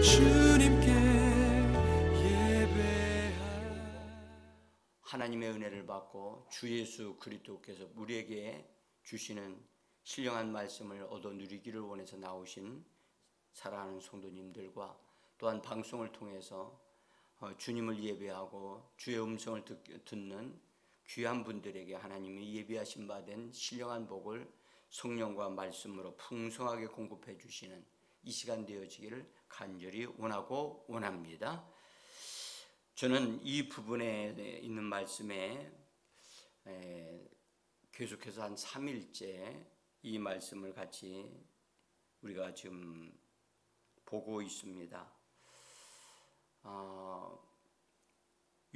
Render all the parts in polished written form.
주님께 예배하리. 하나님의 은혜를 받고 주 예수 그리스도께서 우리에게 주시는 신령한 말씀을 얻어 누리기를 원해서 나오신 사랑하는 성도님들과 또한 방송을 통해서 주님을 예배하고 주의 음성을 듣는 귀한 분들에게 하나님이 예비하신 바 된 신령한 복을 성령과 말씀으로 풍성하게 공급해 주시는 이 시간 되어지기를 간절히 원하고 원합니다. 저는 이 부분에 있는 말씀에 계속해서 한 3일째 이 말씀을 같이 우리가 지금 보고 있습니다.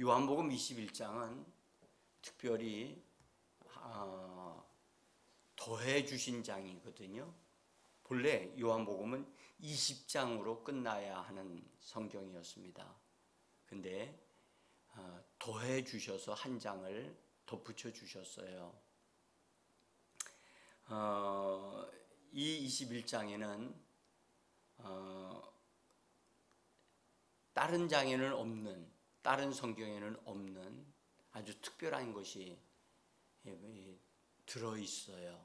요한복음 21장은 특별히 더해 주신 장이거든요. 본래 요한복음은 20장으로 끝나야 하는 성경이었습니다. 근데 더해 주셔서 한 장을 덧붙여 주셨어요. 이 21장에는 다른 장에는 없는, 다른 성경에는 없는 아주 특별한 것이 들어있어요.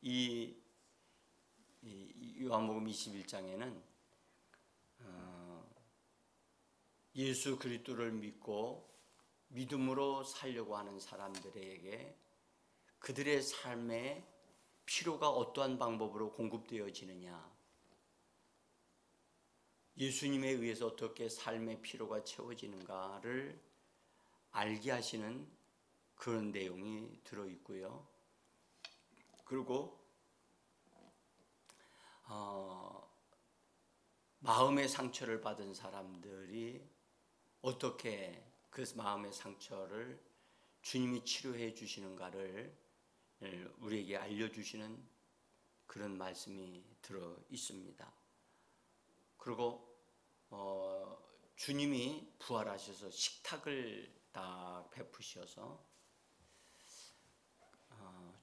이 요한복음 21장에는 예수 그리스도를 믿고 믿음으로 살려고 하는 사람들에게 그들의 삶에 필요가 어떠한 방법으로 공급되어지느냐, 예수님에 의해서 어떻게 삶의 필요가 채워지는가를 알게 하시는 그런 내용이 들어있고요. 그리고 마음의 상처를 받은 사람들이 어떻게 그 마음의 상처를 주님이 치료해 주시는가를 우리에게 알려주시는 그런 말씀이 들어 있습니다. 그리고 주님이 부활하셔서 식탁을 딱 베푸셔서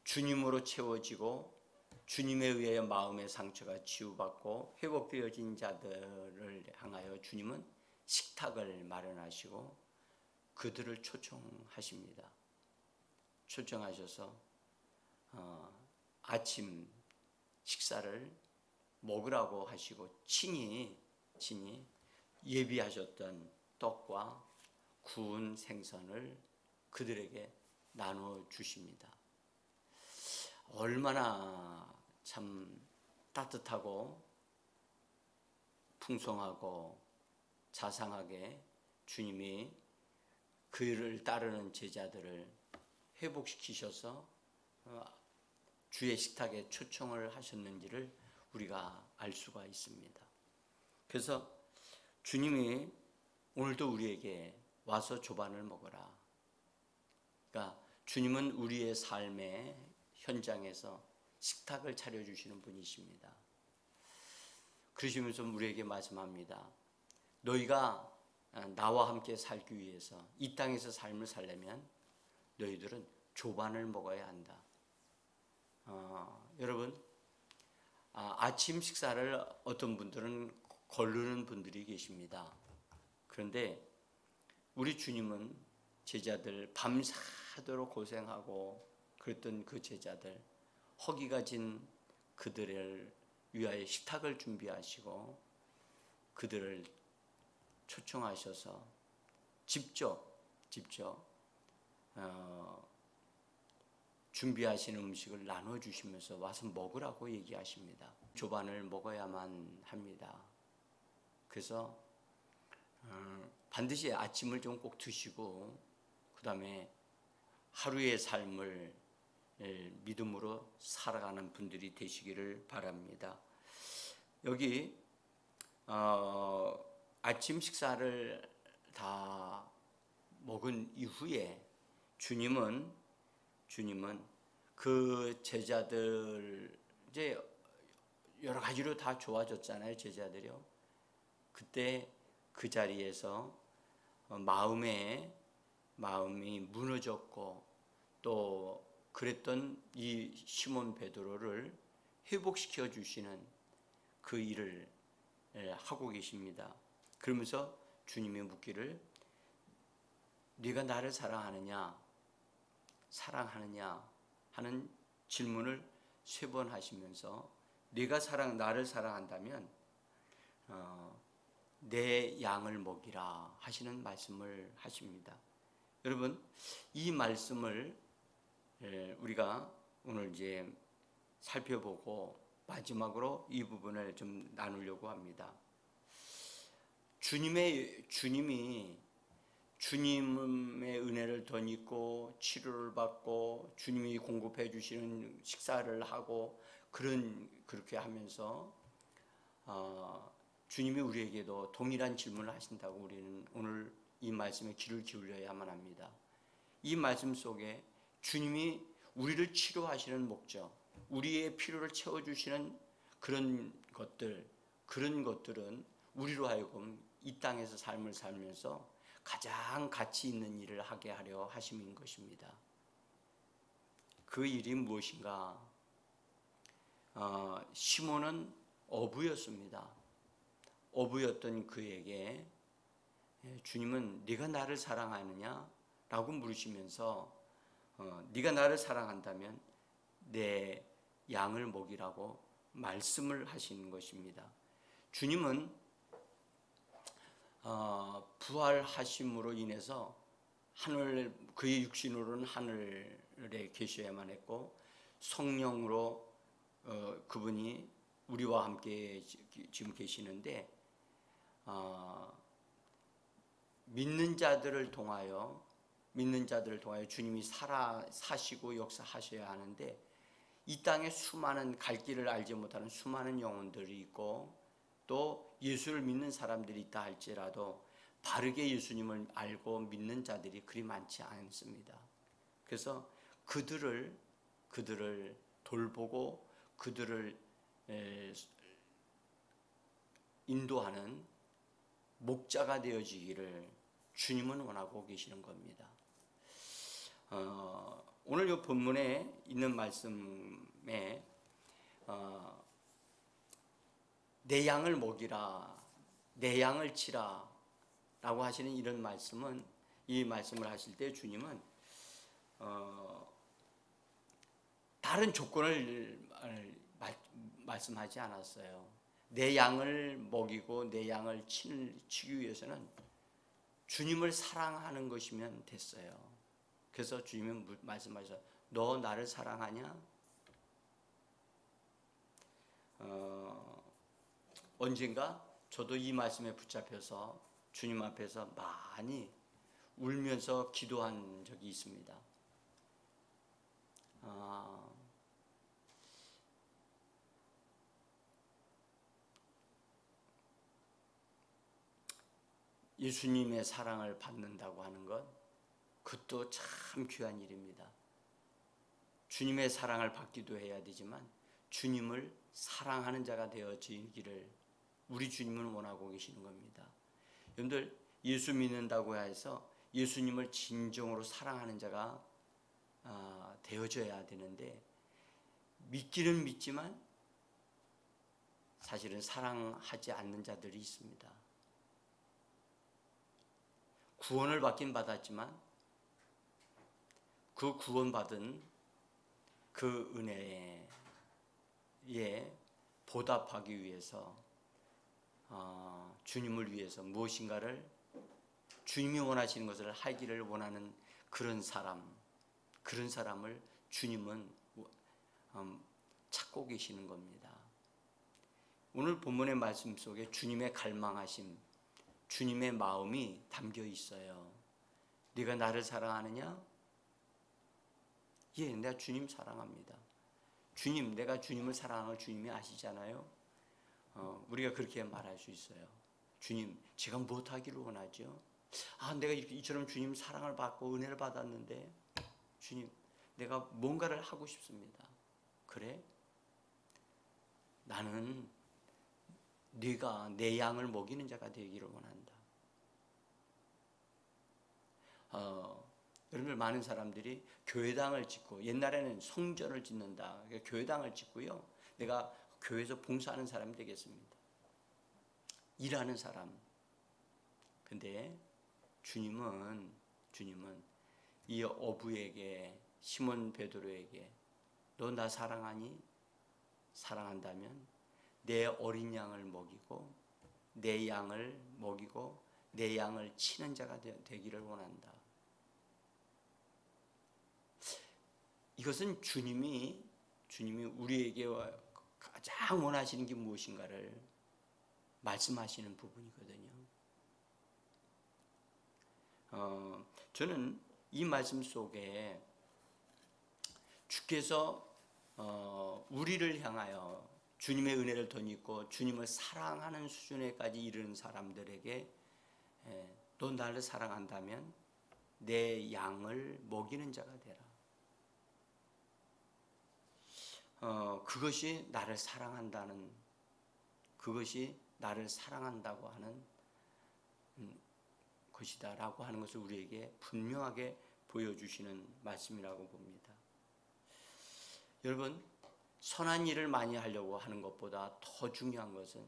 주님으로 채워지고 주님에 의해 마음의 상처가 치유받고 회복되어진 자들을 향하여 주님은 식탁을 마련하시고 그들을 초청하십니다. 초청하셔서 아침 식사를 먹으라고 하시고 친히 예비하셨던 떡과 구운 생선을 그들에게 나눠 주십니다. 얼마나 참 따뜻하고 풍성하고 자상하게 주님이 그를 따르는 제자들을 회복시키셔서 주의 식탁에 초청을 하셨는지를 우리가 알 수가 있습니다. 그래서 주님이 오늘도 우리에게 와서 조반을 먹어라. 그러니까 주님은 우리의 삶의 현장에서 식탁을 차려주시는 분이십니다. 그러시면서 우리에게 말씀합니다. 너희가 나와 함께 살기 위해서 이 땅에서 삶을 살려면 너희들은 조반을 먹어야 한다. 여러분, 아침 식사를 어떤 분들은 거르는 분들이 계십니다. 그런데 우리 주님은 제자들 밤새도록 고생하고 그랬던 그 제자들, 허기가 진 그들을 위하여 식탁을 준비하시고 그들을 초청하셔서 직접 준비하신 음식을 나눠주시면서 와서 먹으라고 얘기하십니다. 조반을 먹어야만 합니다. 그래서 반드시 아침을 좀 꼭 드시고 그 다음에 하루의 삶을 믿음으로 살아가는 분들이 되시기를 바랍니다. 여기 아침 식사를 다 먹은 이후에 주님은 그 제자들 이제 여러 가지로 다 좋아졌잖아요, 제자들이요. 그때 그 자리에서 마음이 무너졌고 또 그랬던 이 시몬 베드로를 회복시켜 주시는 그 일을 하고 계십니다. 그러면서 주님이 묻기를 네가 나를 사랑하느냐 하는 질문을 3번 하시면서 네가 나를 사랑한다면 내 양을 먹이라 하시는 말씀을 하십니다. 여러분, 이 말씀을 우리가 오늘 이제 살펴보고 마지막으로 이 부분을 좀 나누려고 합니다. 주님의 은혜를 덧입고 치료를 받고 주님이 공급해 주시는 식사를 하고 그렇게 하면서 주님이 우리에게도 동일한 질문을 하신다고 우리는 오늘 이 말씀에 귀를 기울여야만 합니다. 이 말씀 속에 주님이 우리를 치료하시는 목적, 우리의 필요를 채워주시는 그런 것들은 우리로 하여금 이 땅에서 삶을 살면서 가장 가치 있는 일을 하게 하려 하심인 것입니다. 그 일이 무엇인가? 시몬은 어부였습니다. 어부였던 그에게 주님은 네가 나를 사랑하느냐? 라고 물으시면서 네가 나를 사랑한다면 내 양을 먹이라고 말씀을 하시는 것입니다. 주님은 부활하심으로 인해서 그의 육신으로는 하늘에 계셔야만 했고 성령으로 그분이 우리와 함께 지금 계시는데 믿는 자들을 통하여 주님이 사시고 역사하셔야 하는데 이 땅에 수많은 갈 길을 알지 못하는 수많은 영혼들이 있고 또 예수를 믿는 사람들이 있다 할지라도 바르게 예수님을 알고 믿는 자들이 그리 많지 않습니다. 그래서 그들을 돌보고 그들을 인도하는 목자가 되어지기를 주님은 원하고 계시는 겁니다. 오늘 이 본문에 있는 말씀에 내 양을 먹이라, 내 양을 치라 라고 하시는 이런 말씀은, 이 말씀을 하실 때 주님은 다른 조건을 말씀하지 않았어요. 내 양을 먹이고 내 양을 치기 위해서는 주님을 사랑하는 것이면 됐어요. 그래서 주님은 말씀하셔서 너 나를 사랑하냐? 언젠가 저도 이 말씀에 붙잡혀서 주님 앞에서 많이 울면서 기도한 적이 있습니다. 예수님의 사랑을 받는다고 하는 것, 그것도 참 귀한 일입니다. 주님의 사랑을 받기도 해야 되지만 주님을 사랑하는 자가 되어지기를 우리 주님은 원하고 계시는 겁니다. 여러분들, 예수 믿는다고 해서 예수님을 진정으로 사랑하는 자가 되어져야 되는데, 믿기는 믿지만 사실은 사랑하지 않는 자들이 있습니다. 구원을 받긴 받았지만 그 구원받은 그 은혜에 보답하기 위해서 주님을 위해서 무엇인가를 주님이 원하시는 것을 하기를 원하는 그런 사람을 주님은 찾고 계시는 겁니다. 오늘 본문의 말씀 속에 주님의 갈망하심, 주님의 마음이 담겨 있어요. 네가 나를 사랑하느냐? 예, 내가 주님 사랑합니다. 주님, 내가 주님을 사랑하는 걸 주님이 아시잖아요. 우리가 그렇게 말할 수 있어요. 주님, 제가 무엇하기를 원하죠? 내가 이처럼 주님 사랑을 받고 은혜를 받았는데 주님, 내가 뭔가를 하고 싶습니다. 그래? 나는 네가 내 양을 먹이는 자가 되기를 원한다. 여러분들, 많은 사람들이 교회당을 짓고, 옛날에는 성전을 짓는다, 교회당을 짓고요, 내가 교회에서 봉사하는 사람이 되겠습니다. 일하는 사람. 근데 주님은 이 어부에게, 시몬 베드로에게 너 나 사랑하니? 사랑한다면 내 어린 양을 먹이고 내 양을 먹이고 내 양을 치는 자가 되기를 원한다. 이것은 주님이 우리에게 가장 원하시는 게 무엇인가를 말씀하시는 부분이거든요. 저는 이 말씀 속에 주께서 우리를 향하여 주님의 은혜를 덧입고 주님을 사랑하는 수준에까지 이르는 사람들에게 너 나를 사랑한다면 내 양을 먹이는 자가 되라. 그것이 나를 사랑한다는, 그것이 나를 사랑한다고 하는 것이다 라고 하는 것을 우리에게 분명하게 보여주시는 말씀이라고 봅니다. 여러분, 선한 일을 많이 하려고 하는 것보다 더 중요한 것은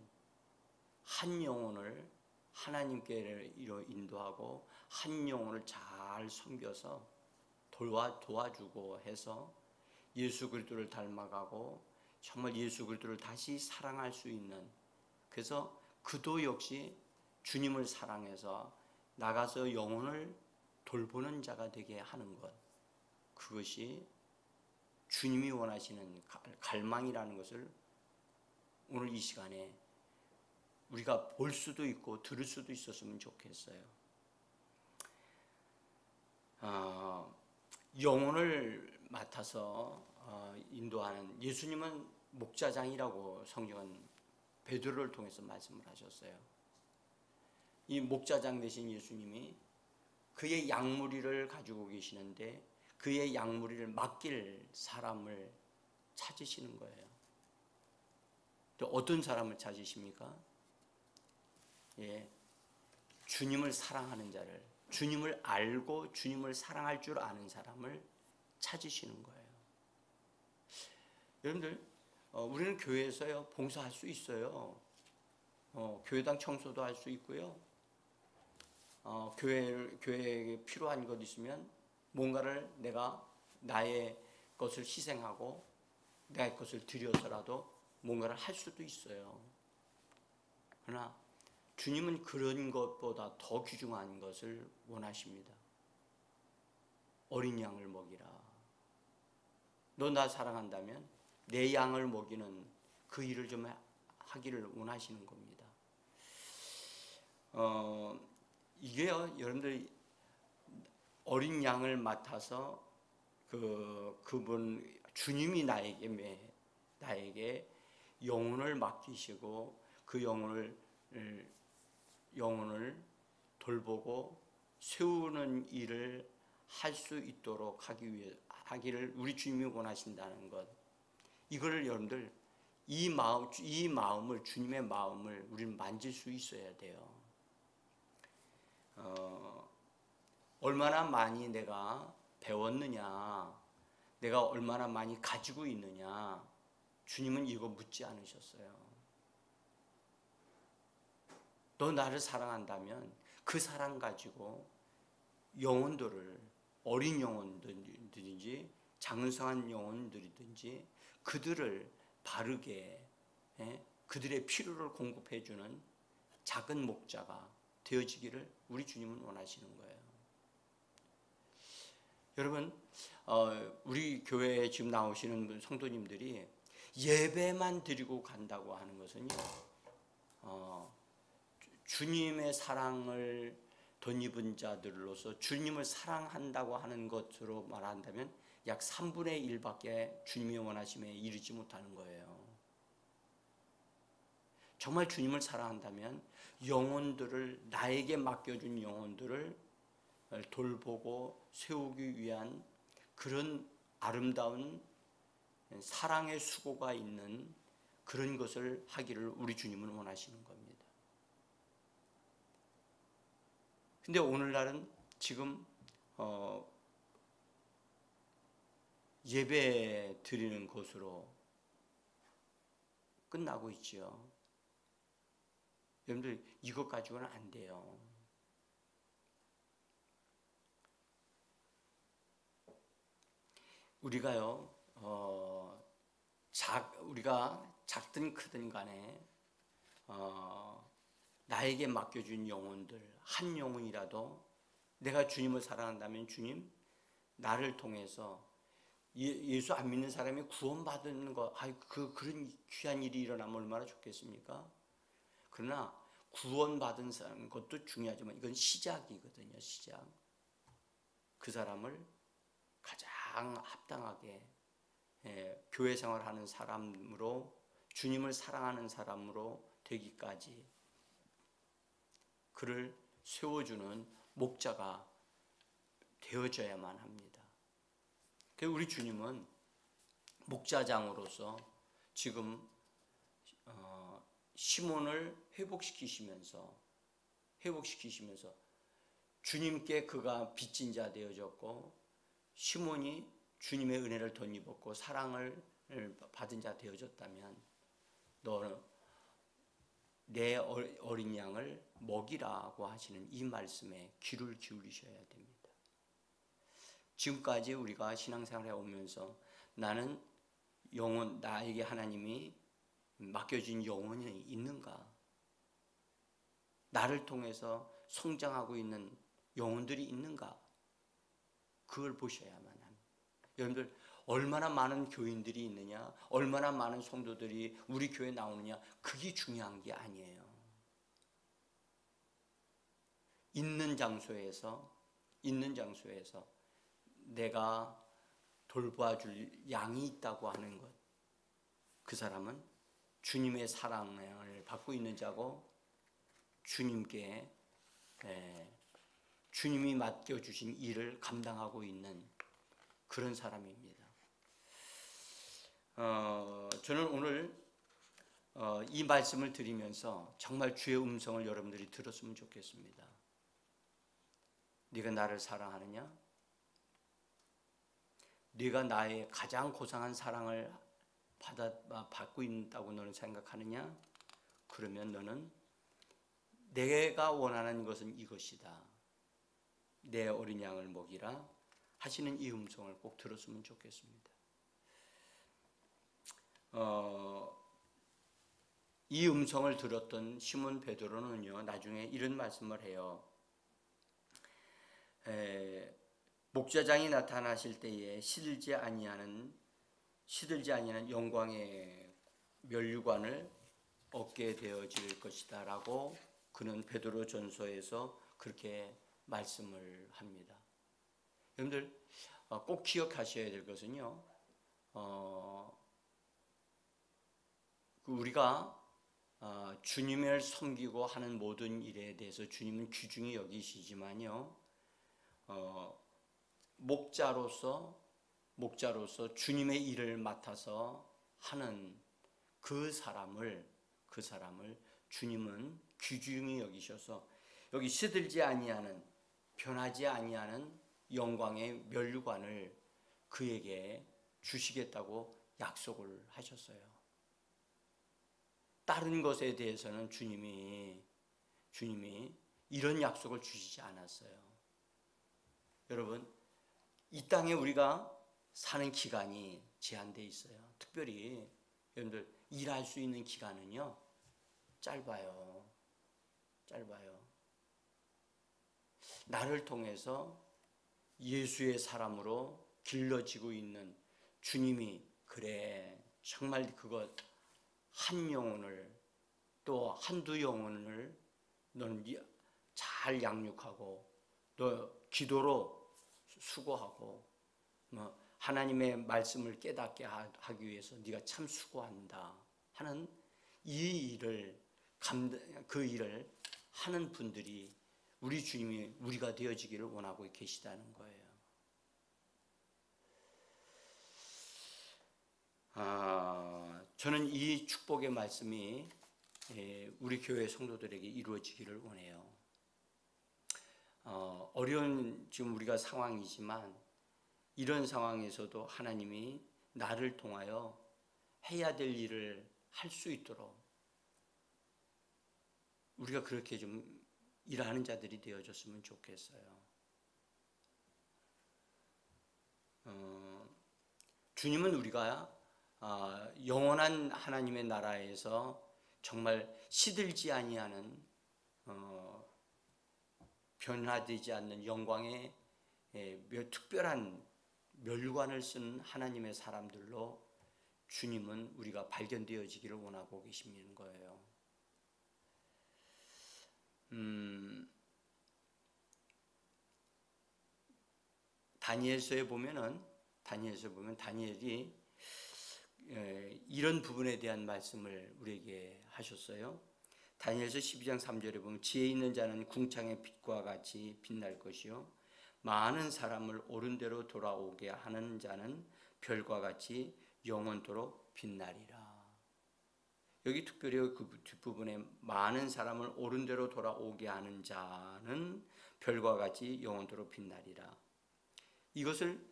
한 영혼을 하나님께로 인도하고 한 영혼을 잘 섬겨서 도와주고 해서 예수 그리스도를 닮아가고 정말 예수 그리스도를 다시 사랑할 수 있는, 그래서 그도 역시 주님을 사랑해서 나가서 영혼을 돌보는 자가 되게 하는 것, 그것이 주님이 원하시는 갈망이라는 것을 오늘 이 시간에 우리가 볼 수도 있고 들을 수도 있었으면 좋겠어요. 영혼을 맡아서 인도하는, 예수님은 목자장이라고 성경은 베드로를 통해서 말씀을 하셨어요. 이 목자장 되신 예수님이 그의 양무리를 가지고 계시는데 그의 양무리를 맡길 사람을 찾으시는 거예요. 또 어떤 사람을 찾으십니까? 주님을 사랑하는 자를, 주님을 알고 주님을 사랑할 줄 아는 사람을 찾으시는 거예요. 여러분들, 우리는 교회에서요 봉사할 수 있어요. 교회당 청소도 할 수 있고요. 교회에 필요한 것 있으면 뭔가를 내가 나의 것을 희생하고 나의 것을 들여서라도 뭔가를 할 수도 있어요. 그러나 주님은 그런 것보다 더 귀중한 것을 원하십니다. 어린 양을 먹이라. 너 나 사랑한다면 내 양을 먹이는 그 일을 좀 하기를 원하시는 겁니다. 이게요, 여러분들 어린 양을 맡아서 그분 주님이 나에게 영혼을 맡기시고 그 영혼을 돌보고 세우는 일을 할 수 있도록 하기를 우리 주님이 원하신다는 것. 이거를 여러분들 이 마음을, 주님의 마음을 우리는 만질 수 있어야 돼요. 얼마나 많이 내가 배웠느냐, 내가 얼마나 많이 가지고 있느냐, 주님은 이거 묻지 않으셨어요. 너 나를 사랑한다면 그 사랑 가지고 영혼들을, 어린 영혼들이든지 장성한 영혼들이든지 그들을 바르게, 그들의 필요를 공급해주는 작은 목자가 되어지기를 우리 주님은 원하시는 거예요. 여러분, 우리 교회에 지금 나오시는 성도님들이 예배만 드리고 간다고 하는 것은요, 주님의 사랑을 덧입은 자들로서 주님을 사랑한다고 하는 것으로 말한다면 약 3분의 1밖에 주님의 원하심에 이르지 못하는 거예요. 정말 주님을 사랑한다면 영혼들을, 나에게 맡겨준 영혼들을 돌보고 세우기 위한 그런 아름다운 사랑의 수고가 있는 그런 것을 하기를 우리 주님은 원하시는 겁니다. 근데 오늘날은 지금 예배 드리는 것으로 끝나고 있지요. 여러분들 이것 가지고는 안 돼요. 우리가요, 우리가 작든 크든 간에 나에게 맡겨준 영혼들 한 영혼이라도 내가 주님을 사랑한다면 주님 나를 통해서 예수 안 믿는 사람이 구원받는 거, 그런 귀한 일이 일어나면 얼마나 좋겠습니까? 그러나 구원받은 것도 중요하지만 이건 시작이거든요. 시작. 그 사람을 가장 합당하게 교회 생활하는 사람으로, 주님을 사랑하는 사람으로 되기까지 그를 세워주는 목자가 되어져야만 합니다. 그래서 우리 주님은 목자장으로서 지금 시몬을 회복시키시면서 주님께 그가 빚진 자 되어졌고, 시몬이 주님의 은혜를 덧입었고 사랑을 받은 자 되어졌다면 너는 내 어린 양을 먹이라고 하시는 이 말씀에 귀를 기울이셔야 됩니다. 지금까지 우리가 신앙생활에 오면서 나는 나에게 하나님이 맡겨진 영혼이 있는가? 나를 통해서 성장하고 있는 영혼들이 있는가? 그걸 보셔야만 합니다. 여러분들 얼마나 많은 교인들이 있느냐, 얼마나 많은 성도들이 우리 교회에 나오느냐, 그게 중요한 게 아니에요. 있는 장소에서 내가 돌봐줄 양이 있다고 하는 것, 그 사람은 주님의 사랑을 받고 있는 자고 주님께 주님이 맡겨주신 일을 감당하고 있는 그런 사람입니다. 저는 오늘 이 말씀을 드리면서 정말 주의 음성을 여러분들이 들었으면 좋겠습니다. 네가 나를 사랑하느냐? 네가 나의 가장 고상한 사랑을 받고 있다고 너는 생각하느냐? 그러면 너는 내가 원하는 것은 이것이다. 내 어린 양을 먹이라 하시는 이 음성을 꼭 들었으면 좋겠습니다. 이 음성을 들었던 시몬 베드로는요, 나중에 이런 말씀을 해요. 목자장이 나타나실 때에 시들지 아니하는 영광의 면류관을 얻게 되어질 것이다 라고 그는 베드로 전서에서 그렇게 말씀을 합니다. 여러분들 꼭 기억하셔야 될 것은요, 우리가 주님을 섬기고 하는 모든 일에 대해서 주님은 귀중히 여기시지만요, 목자로서 주님의 일을 맡아서 하는 그 사람을 주님은 귀중히 여기셔서 여기 시들지 아니하는, 변하지 아니하는 영광의 면류관을 그에게 주시겠다고 약속을 하셨어요. 다른 것에 대해서는 주님이 이런 약속을 주시지 않았어요. 여러분, 이 땅에 우리가 사는 기간이 제한되어 있어요. 특별히 여러분들 일할 수 있는 기간은요, 짧아요. 나를 통해서 예수의 사람으로 길러지고 있는 주님이, 그래 정말 그것 한 영혼을, 또 한두 영혼을 너는 잘 양육하고 너 기도로 수고하고 하나님의 말씀을 깨닫게 하기 위해서 네가 참 수고한다 하는 이 일을 그 일을 하는 분들이 우리 주님이 우리가 되어지기를 원하고 계시다는 거예요. 저는 이 축복의 말씀이 우리 교회 성도들에게 이루어지기를 원해요. 어려운 지금 우리가 상황이지만 이런 상황에서도 하나님이 나를 통하여 해야 될 일을 할 수 있도록 우리가 그렇게 좀 일하는 자들이 되어줬으면 좋겠어요. 주님은 우리가 영원한 하나님의 나라에서 정말 시들지 아니하는 변화되지 않는 영광의 특별한 멸관을 쓴 하나님의 사람들로 주님은 우리가 발견되어지기를 원하고 계시는 거예요. 다니엘서에 보면 다니엘이 이런 부분에 대한 말씀을 우리에게 하셨어요. 다니엘서 12장 3절에 보면 지혜 있는 자는 궁창의 빛과 같이 빛날 것이요 많은 사람을 옳은 대로 돌아오게 하는 자는 별과 같이 영원토록 빛나리라. 여기 특별히 그 뒷부분에 많은 사람을 옳은 대로 돌아오게 하는 자는 별과 같이 영원토록 빛나리라. 이것을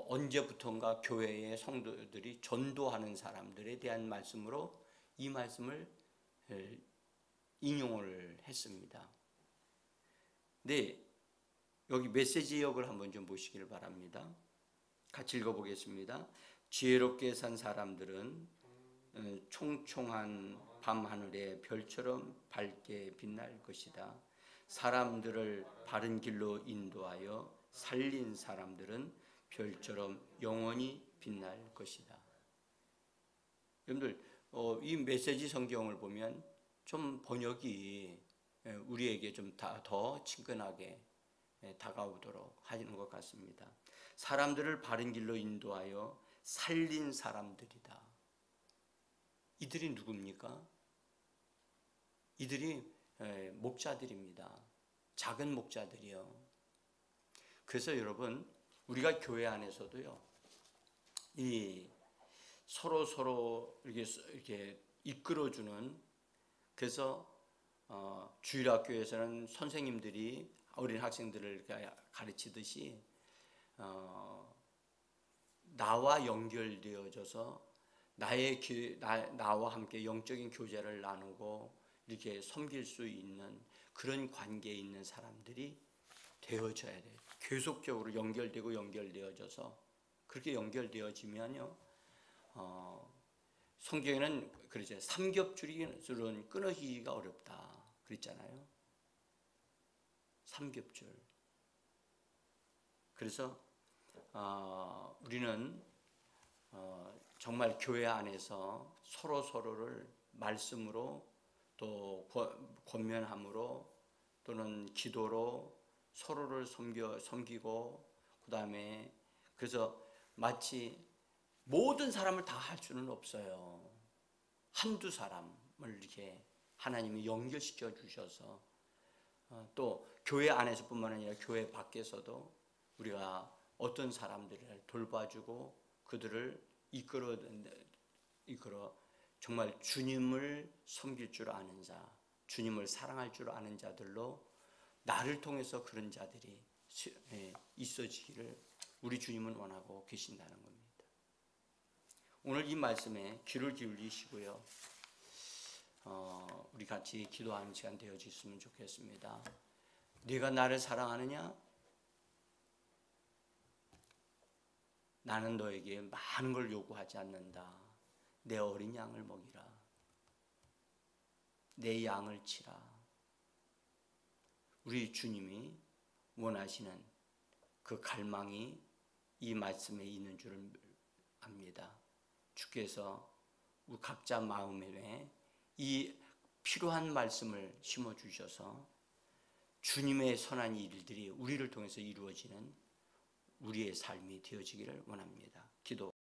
언제부턴가 교회의 성도들이 전도하는 사람들에 대한 말씀으로 이 말씀을 인용을 했습니다. 네, 여기 메시지 역을 한번 좀 보시기를 바랍니다. 같이 읽어보겠습니다. 지혜롭게 산 사람들은 총총한 밤하늘의 별처럼 밝게 빛날 것이다. 사람들을 바른 길로 인도하여 살린 사람들은 별처럼 영원히 빛날 것이다. 여러분들 이 메시지 성경을 보면 좀 번역이 우리에게 좀 더 친근하게 다가오도록 하는 것 같습니다. 사람들을 바른 길로 인도하여 살린 사람들이다. 이들이 누굽니까? 이들이 목자들입니다. 작은 목자들이요. 그래서 여러분, 우리가 교회 안에서도요, 이 서로 이렇게 이끌어주는, 그래서 주일학교에서는 선생님들이 어린 학생들을 가르치듯이 나와 연결되어져서 나와 함께 영적인 교제를 나누고 이렇게 섬길 수 있는 그런 관계에 있는 사람들이 되어져야 돼요. 계속적으로 연결되어져서 그렇게 연결되어지면요, 성경에는 그러죠. 삼겹줄은 끊어지기가 어렵다 그랬잖아요. 삼겹줄. 그래서 우리는 정말 교회 안에서 서로를 말씀으로 또 권면함으로 또는 기도로 서로를 섬기고 그다음에 그래서 마치 모든 사람을 다 할 수는 없어요. 한두 사람을 이렇게 하나님이 연결시켜 주셔서 또 교회 안에서뿐만 아니라 교회 밖에서도 우리가 어떤 사람들을 돌봐주고 그들을 이끌어 정말 주님을 섬길 줄 아는 자, 주님을 사랑할 줄 아는 자들로 나를 통해서 그런 자들이 있어지기를 우리 주님은 원하고 계신다는 겁니다. 오늘 이 말씀에 귀를 기울이시고요. 우리 같이 기도하는 시간 되어졌으면 좋겠습니다. 네가 나를 사랑하느냐? 나는 너에게 많은 걸 요구하지 않는다. 내 어린 양을 먹이라. 내 양을 치라. 우리 주님이 원하시는 그 갈망이 이 말씀에 있는 줄을 압니다. 주께서 우리 각자 마음에 이 필요한 말씀을 심어주셔서 주님의 선한 일들이 우리를 통해서 이루어지는 우리의 삶이 되어지기를 원합니다. 기도